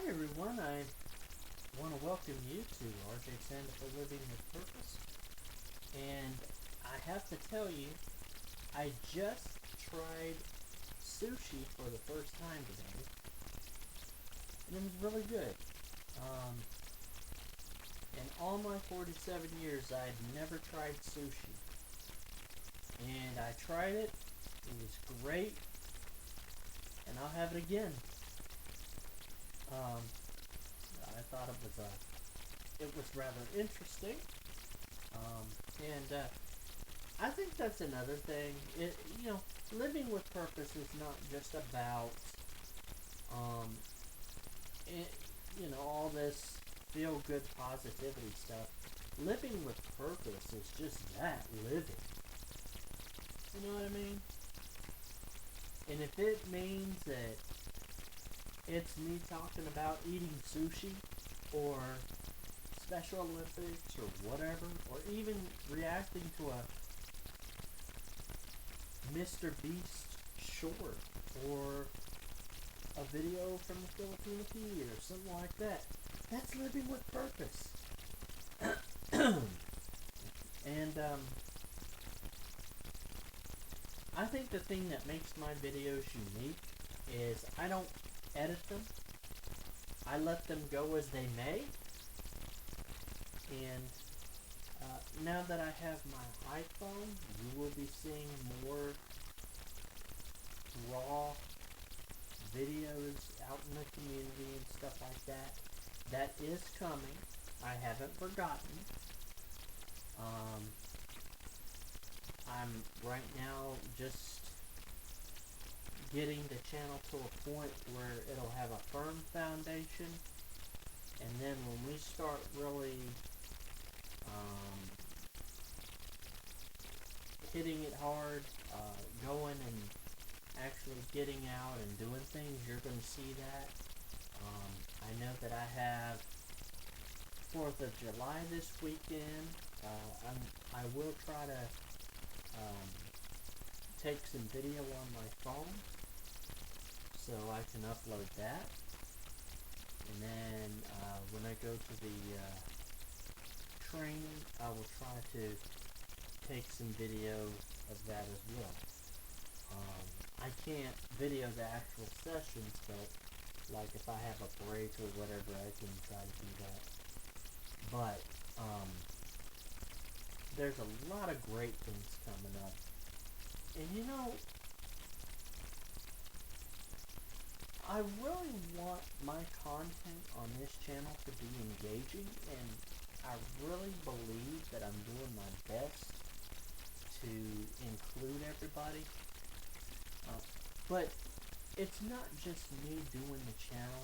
everyone, I want to welcome you to RJ Sandifer Living with Purpose. And I have to tell you, I just tried sushi for the first time today, and it was really good. Um, in all my 47 years, I had never tried sushi. And I tried it, it was great, and I'll have it again. Um, I thought it was rather interesting, and I think that's another thing. Living with purpose is not just about, um, it, all this feel good positivity stuff. Living with purpose is just that, living. You know what I mean? And if it means that it's me talking about eating sushi, or Special Olympics, or whatever, or even reacting to a Mr. Beast short, or a video from the Filipino Feed, or something like that. That's living with purpose. And I think the thing that makes my videos unique is I don't edit them. I let them go as they may. And now that I have my iPhone, you will be seeing more raw videos out in the community and stuff like that. That is coming. I haven't forgotten. I'm right now just getting the channel to a point where it'll have a firm foundation, and then when we start really hitting it hard, going and actually getting out and doing things, you're going to see that. I know that I have 4th of July this weekend. I will try to take some video on my phone so I can upload that. And then when I go to the training, I will try to take some video of that as well. I can't video the actual sessions, but like if I have a break or whatever, I can try to do that. But there's a lot of great things coming up. And I really want my content on this channel to be engaging, and I really believe that I'm doing my best to include everybody. But it's not just me doing the channel.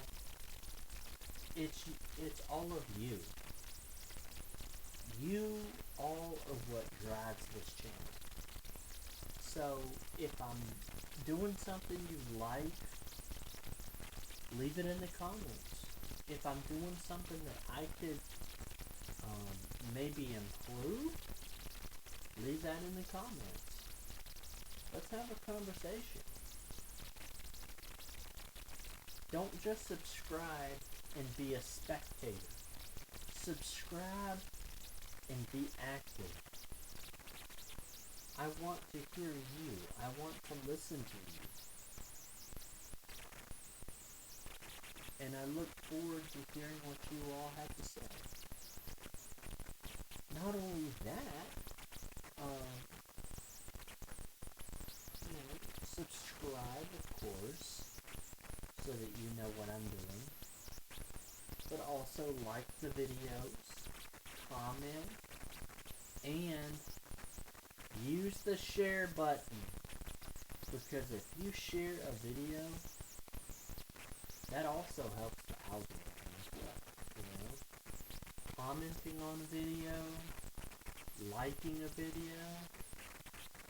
It's all of you. You all are what drives this channel. So if I'm doing something you like, leave it in the comments. If I'm doing something that I could maybe improve, leave that in the comments. Let's have a conversation. Don't just subscribe and be a spectator. Subscribe and be active. I want to hear you. I want to listen to you. And I look forward to hearing what you all have to say. Not only that, subscribe, of course, so that you know what I'm doing. But also like the videos, comment, and use the share button. Because if you share a video, that also helps the algorithm as well. Commenting on a video, liking a video,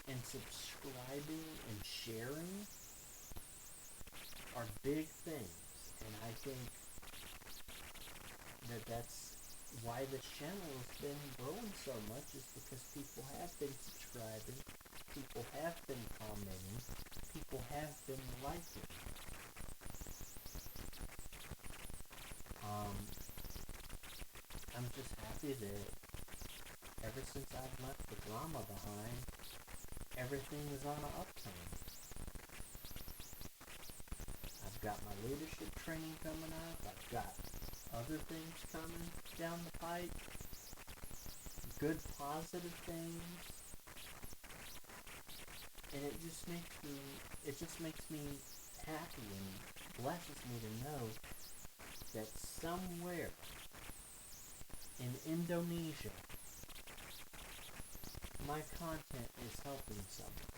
and subscribing and sharing are big things. And I think that that's why this channel has been growing so much, is because people have been subscribing, people have been commenting, people have been liking. you that ever since I've left the drama behind, everything is on an upturn. I've got my leadership training coming up. I've got other things coming down the pipe. Good positive things. And it just makes me happy and blesses me to know that somewhere in Indonesia, my content is helping someone.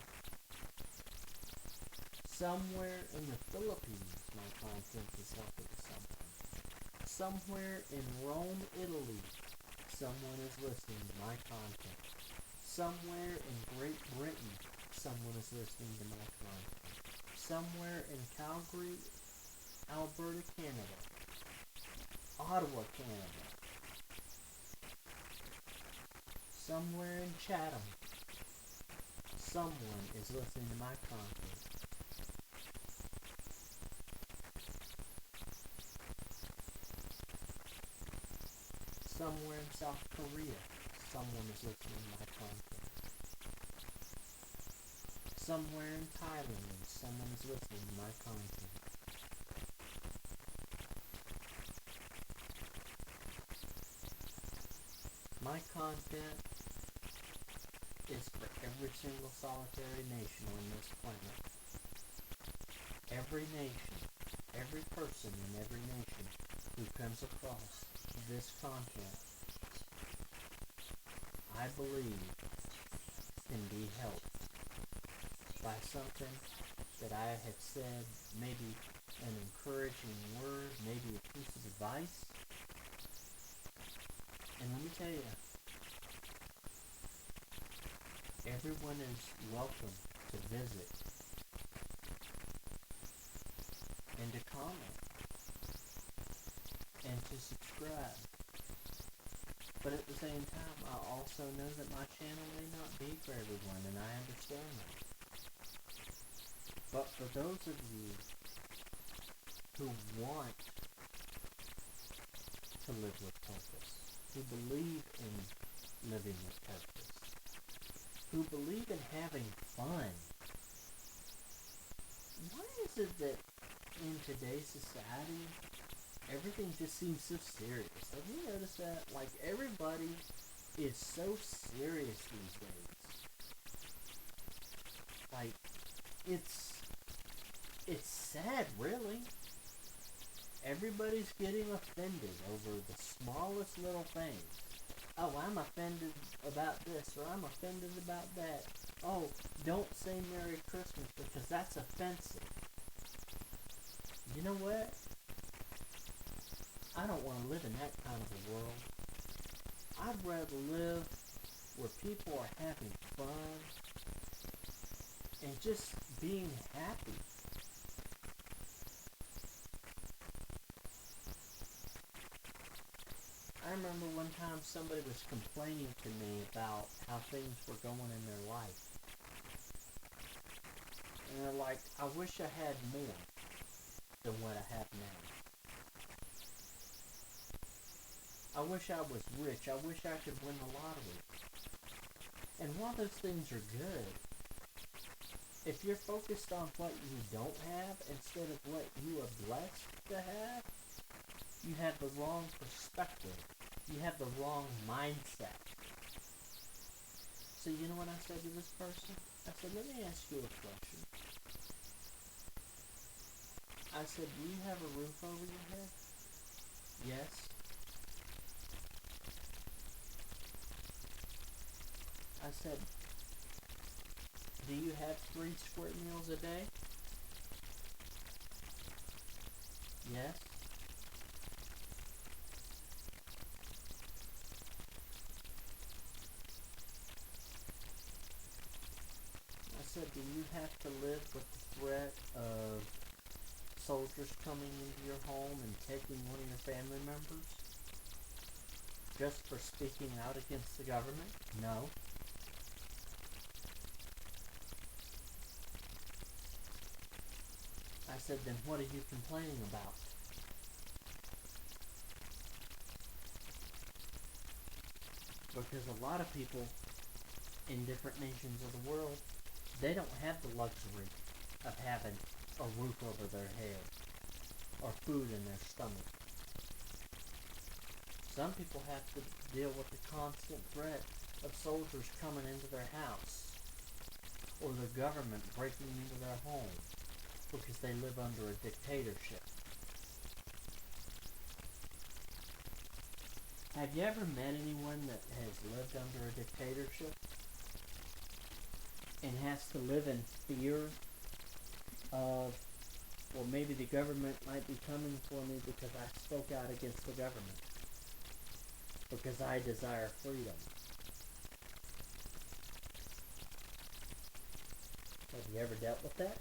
Somewhere in the Philippines, my content is helping someone. Somewhere in Rome, Italy, someone is listening to my content. Somewhere in Great Britain, someone is listening to my content. Somewhere in Calgary, Alberta, Canada. Ottawa, Canada. Somewhere in Chatham, someone is listening to my content. Somewhere in South Korea, someone is listening to my content. Somewhere in Thailand, someone is listening to my content. My content is for every single solitary nation on this planet. Every nation, every person in every nation who comes across this content, I believe, can be helped by something that I have said, maybe an encouraging word, maybe a piece of advice. And let me tell you, everyone is welcome to visit and to comment and to subscribe. But at the same time, I also know that my channel may not be for everyone, and I understand that. But for those of you who want to live with purpose, who believe in living with purpose, who believe in having fun, why is it that in today's society, everything just seems so serious? Have you noticed that? Like, everybody is so serious these days. Like, it's sad, really. Everybody's getting offended over the smallest little things. Oh, I'm offended about this, or I'm offended about that. Oh, don't say Merry Christmas because that's offensive. You know what? I don't want to live in that kind of a world. I'd rather live where people are having fun and just being happy. I remember one time somebody was complaining to me about how things were going in their life. And they're like, I wish I had more than what I have now. I wish I was rich. I wish I could win the lottery. And while those things are good, if you're focused on what you don't have instead of what you are blessed to have, you have the wrong perspective. You have the wrong mindset. So you know what I said to this person? I said, let me ask you a question. I said, do you have a roof over your head? Yes. I said, do you have 3 square meals a day? Yes. I said, do you have to live with the threat of soldiers coming into your home and taking one of your family members just for speaking out against the government? No. I said, then what are you complaining about? Because a lot of people in different nations of the world, they don't have the luxury of having a roof over their head or food in their stomach. Some people have to deal with the constant threat of soldiers coming into their house or the government breaking into their home because they live under a dictatorship. Have you ever met anyone that has lived under a dictatorship and has to live in fear of, well, maybe the government might be coming for me because I spoke out against the government, because I desire freedom? Have you ever dealt with that?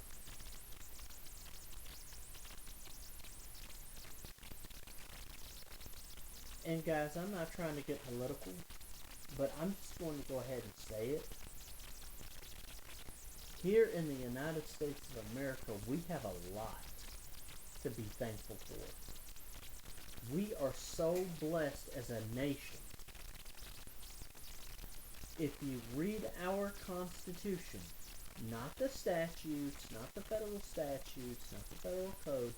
And guys, I'm not trying to get political, but I'm just going to go ahead and say it. Here in the United States of America, we have a lot to be thankful for. We are so blessed as a nation. If you read our Constitution, not the statutes, not the federal statutes, not the federal code,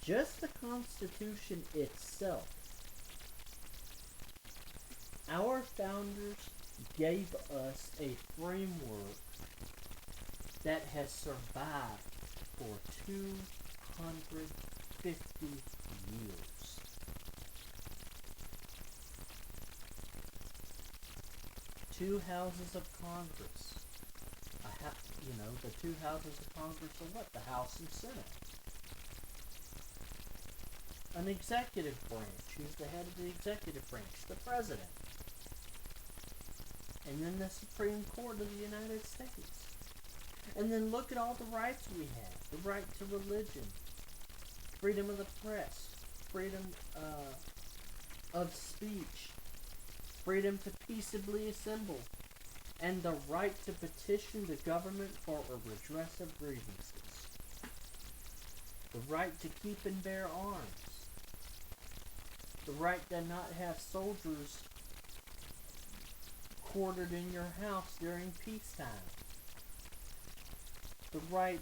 just the Constitution itself, our founders gave us a framework that has survived for 250 years. Two houses of Congress. The two houses of Congress are what? The House and Senate. An executive branch. Who's the head of the executive branch? The President. And then the Supreme Court of the United States. And then look at all the rights we have. The right to religion, freedom of the press, freedom of speech, freedom to peaceably assemble, and the right to petition the government for a redress of grievances. The right to keep and bear arms. The right to not have soldiers quartered in your house during peacetime. The right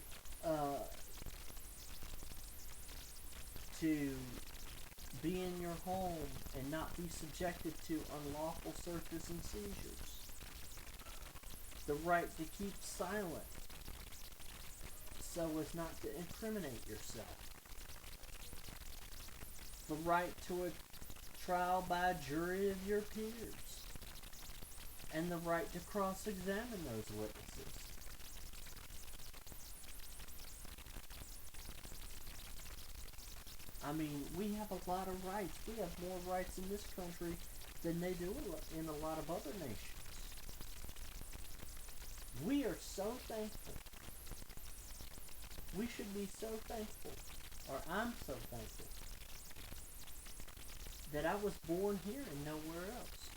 to be in your home and not be subjected to unlawful searches and seizures. The right to keep silent so as not to incriminate yourself. The right to a trial by a jury of your peers. And the right to cross-examine those witnesses. I mean, we have a lot of rights. We have more rights in this country than they do in a lot of other nations. We are so thankful. We should be so thankful, or I'm so thankful, that I was born here and nowhere else.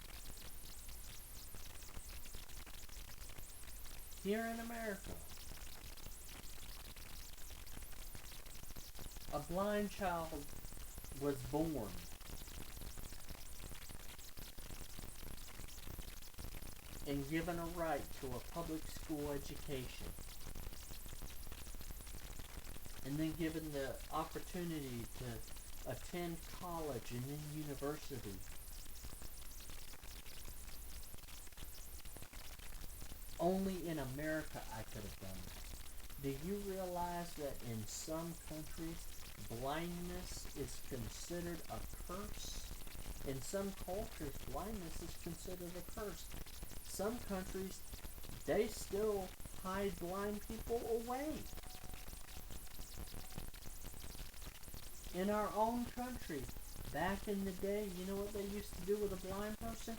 Here in America, a blind child was born. And given a right to a public school education. And then given the opportunity to attend college and then university. Only in America I could have done that. Do you realize that in some countries, blindness is considered a curse? In some cultures, blindness is considered a curse. Some countries, they still hide blind people away. In our own country, back in the day, you know what they used to do with a blind person?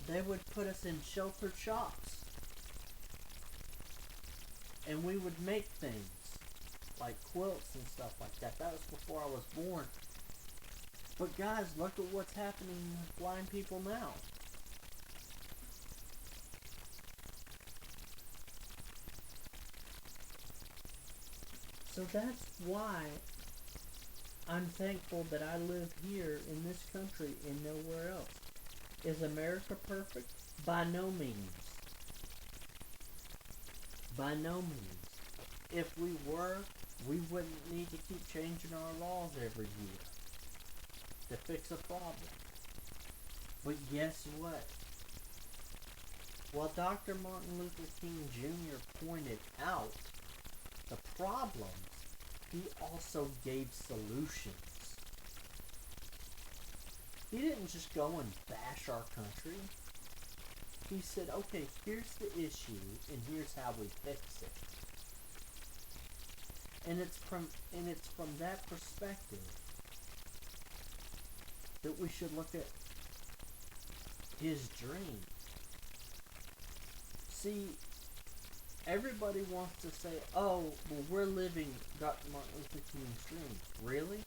They would put us in sheltered shops. And we would make things, like quilts and stuff like that. That was before I was born. But guys, look at what's happening with blind people now. So that's why I'm thankful that I live here in this country and nowhere else. Is America perfect? By no means. By no means. If we were, we wouldn't need to keep changing our laws every year to fix a problem. But guess what? While Dr. Martin Luther King Jr. pointed out the problems, he also gave solutions. He didn't just go and bash our country. He said, okay, here's the issue, and here's how we fix it. And it's from that perspective that we should look at his dream. See, everybody wants to say, oh, well, we're living Dr. Martin Luther King's dream. Really?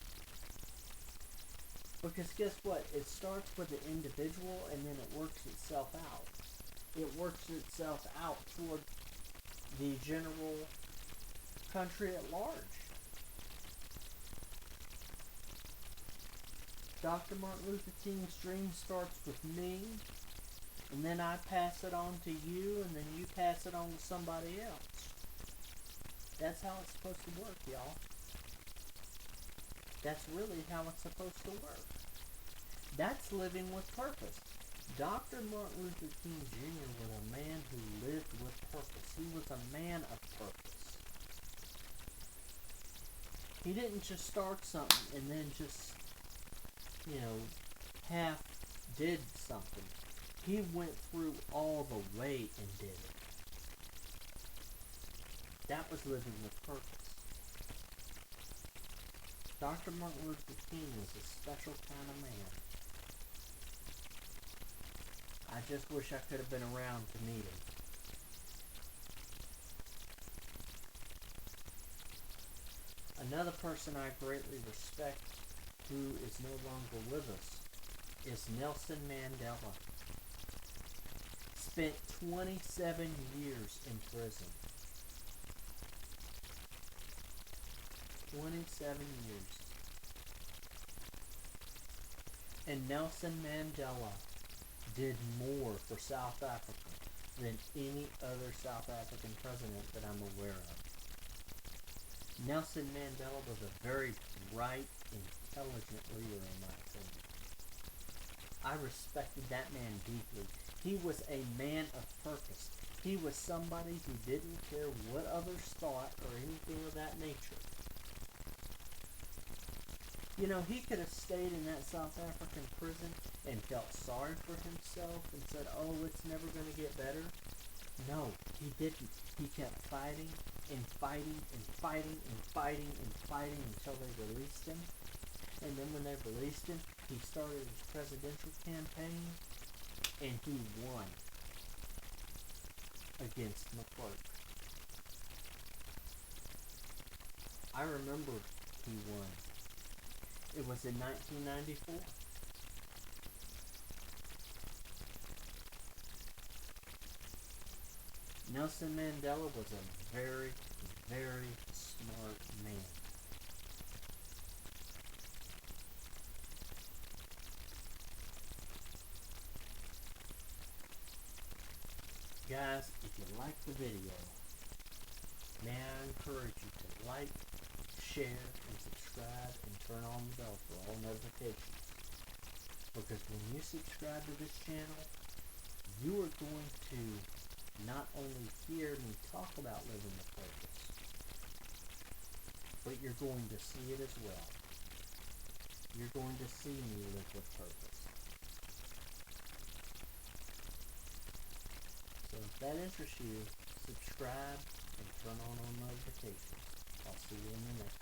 Because guess what? It starts with the individual and then it works itself out. It works itself out toward the general country at large. Dr. Martin Luther King's dream starts with me, and then I pass it on to you, and then you pass it on to somebody else. That's how it's supposed to work, y'all. That's really how it's supposed to work. That's living with purpose. Dr. Martin Luther King Jr. was a man who lived with purpose. He was a man of purpose. He didn't just start something and then just, half did something. He went through all the way and did it. That was living with purpose. Dr. Martin Luther King was a special kind of man. I just wish I could have been around to meet him. Another person I greatly respect who is no longer with us is Nelson Mandela. Spent 27 years in prison. 27 years. And Nelson Mandela did more for South Africa than any other South African president that I'm aware of. Nelson Mandela was a very bright, intelligent leader in my opinion. I respected that man deeply. He was a man of purpose. He was somebody who didn't care what others thought or anything of that nature. He could have stayed in that South African prison and felt sorry for himself and said, oh, it's never going to get better. No, he didn't. He kept fighting and fighting and fighting and fighting and fighting until they released him. And then when they released him, he started his presidential campaign and he won against McClurk. I remember he won. It was in 1994. Nelson Mandela was a very, very smart man. Guys, if you like the video, may I encourage you to like, share, and subscribe, and turn on the bell for all notifications. Because when you subscribe to this channel, you are going to not only hear me talk about living with purpose, but you're going to see it as well. You're going to see me live with purpose. So if that interests you, subscribe and turn on notifications. I'll see you in the next